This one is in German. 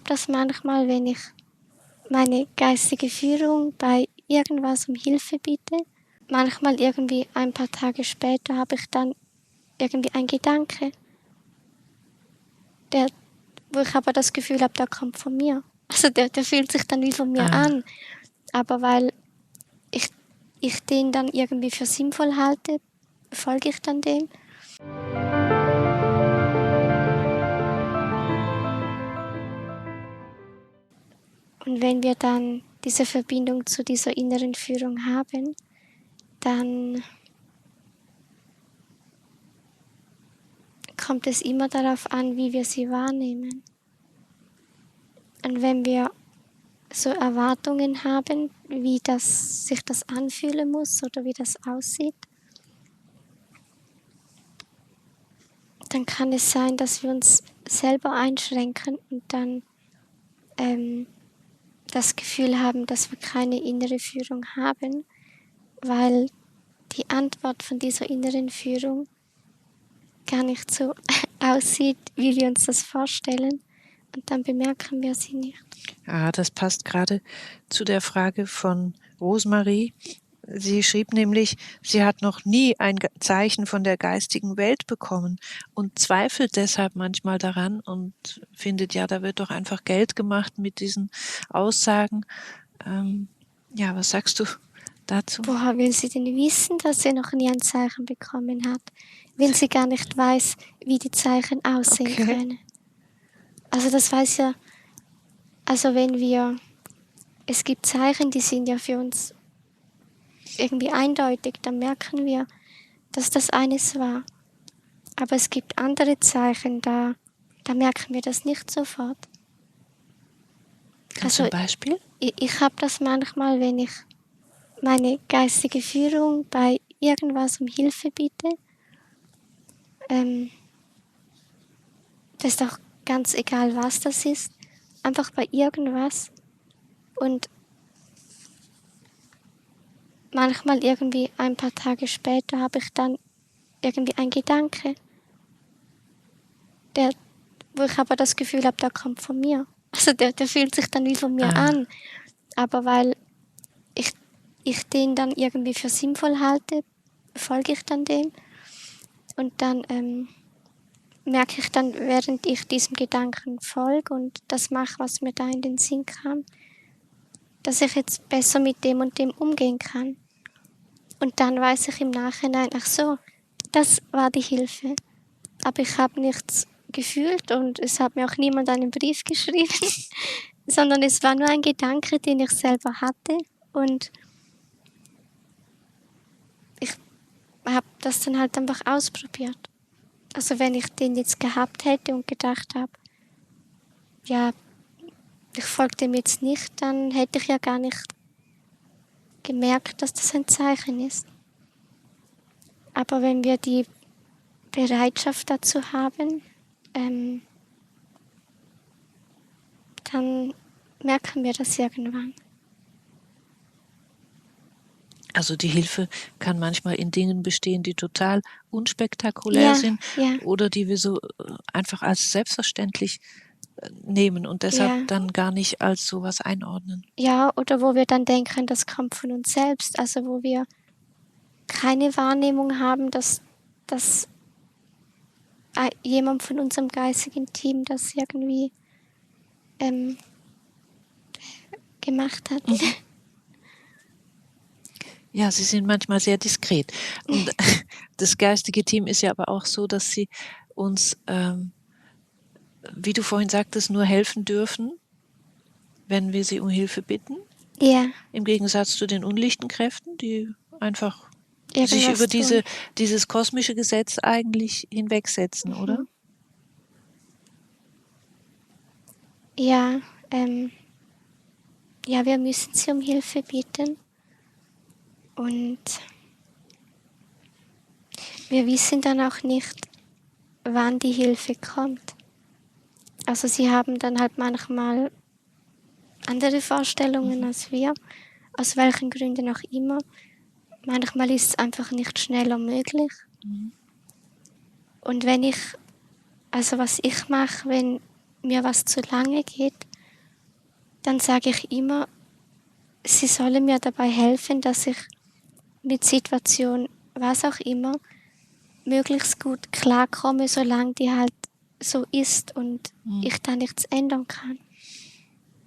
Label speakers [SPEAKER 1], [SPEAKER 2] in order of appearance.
[SPEAKER 1] das manchmal, wenn ich meine geistige Führung bei irgendwas um Hilfe bitte. Manchmal irgendwie ein paar Tage später habe ich dann irgendwie einen Gedanke, wo ich aber das Gefühl habe, der kommt von mir. Also der fühlt sich dann wie von mir an. Aber weil ich den dann irgendwie für sinnvoll halte, folge ich dann dem. Und wenn wir dann diese Verbindung zu dieser inneren Führung haben, dann kommt es immer darauf an, wie wir sie wahrnehmen. Und wenn wir so Erwartungen haben, wie sich das anfühlen muss oder wie das aussieht, dann kann es sein, dass wir uns selber einschränken und dann das Gefühl haben, dass wir keine innere Führung haben, weil die Antwort von dieser inneren Führung gar nicht so aussieht, wie wir uns das vorstellen. Und dann bemerken wir sie nicht.
[SPEAKER 2] Ja, das passt gerade zu der Frage von Rosemarie. Sie schrieb nämlich, sie hat noch nie ein Zeichen von der geistigen Welt bekommen und zweifelt deshalb manchmal daran und findet, ja, da wird doch einfach Geld gemacht mit diesen Aussagen. Ja, was sagst du dazu?
[SPEAKER 1] Woher will sie denn wissen, dass sie noch nie ein Zeichen bekommen hat, wenn sie gar nicht weiß, wie die Zeichen aussehen können? Also das weiß ja, also es gibt Zeichen, die sind ja für uns irgendwie eindeutig, dann merken wir, dass das eines war. Aber es gibt andere Zeichen, da merken wir das nicht sofort.
[SPEAKER 2] Also, zum Beispiel?
[SPEAKER 1] Ich habe das manchmal, wenn ich meine geistige Führung bei irgendwas um Hilfe bitte. Das ist auch ganz egal, was das ist. Einfach bei irgendwas. Und manchmal irgendwie ein paar Tage später habe ich dann irgendwie einen Gedanke, wo ich aber das Gefühl habe, der kommt von mir. Also der fühlt sich dann wie von mir an. Aber weil ich den dann irgendwie für sinnvoll halte, folge ich dann dem. Und dann merke ich dann, während ich diesem Gedanken folge und das mache, was mir da in den Sinn kam, dass ich jetzt besser mit dem und dem umgehen kann. Und dann weiß ich im Nachhinein, ach so, das war die Hilfe. Aber ich habe nichts gefühlt und es hat mir auch niemand einen Brief geschrieben, sondern es war nur ein Gedanke, den ich selber hatte. Und ich habe das dann halt einfach ausprobiert. Also wenn ich den jetzt gehabt hätte und gedacht habe, ja, ich folge dem jetzt nicht, dann hätte ich ja gar nicht gemerkt, dass das ein Zeichen ist. Aber wenn wir die Bereitschaft dazu haben, dann merken wir das irgendwann.
[SPEAKER 2] Also die Hilfe kann manchmal in Dingen bestehen, die total unspektakulär sind oder die wir so einfach als selbstverständlich nehmen und deshalb dann gar nicht als sowas einordnen.
[SPEAKER 1] Ja, oder wo wir dann denken, das kommt von uns selbst, also wo wir keine Wahrnehmung haben, dass jemand von unserem geistigen Team das irgendwie gemacht hat.
[SPEAKER 2] Ja, sie sind manchmal sehr diskret. Und das geistige Team ist ja aber auch so, dass sie uns, wie du vorhin sagtest, nur helfen dürfen, wenn wir sie um Hilfe bitten.
[SPEAKER 1] Ja.
[SPEAKER 2] Im Gegensatz zu den unlichten Kräften, die einfach sich über dieses kosmische Gesetz eigentlich hinwegsetzen, oder?
[SPEAKER 1] Ja, wir müssen sie um Hilfe bitten. Und wir wissen dann auch nicht, wann die Hilfe kommt. Also sie haben dann halt manchmal andere Vorstellungen als wir, aus welchen Gründen auch immer. Manchmal ist es einfach nicht schneller möglich. Und was ich mache, wenn mir was zu lange geht, dann sage ich immer, sie sollen mir dabei helfen, dass ich mit Situation, was auch immer, möglichst gut klarkomme, solange die halt so ist und ich da nichts ändern kann.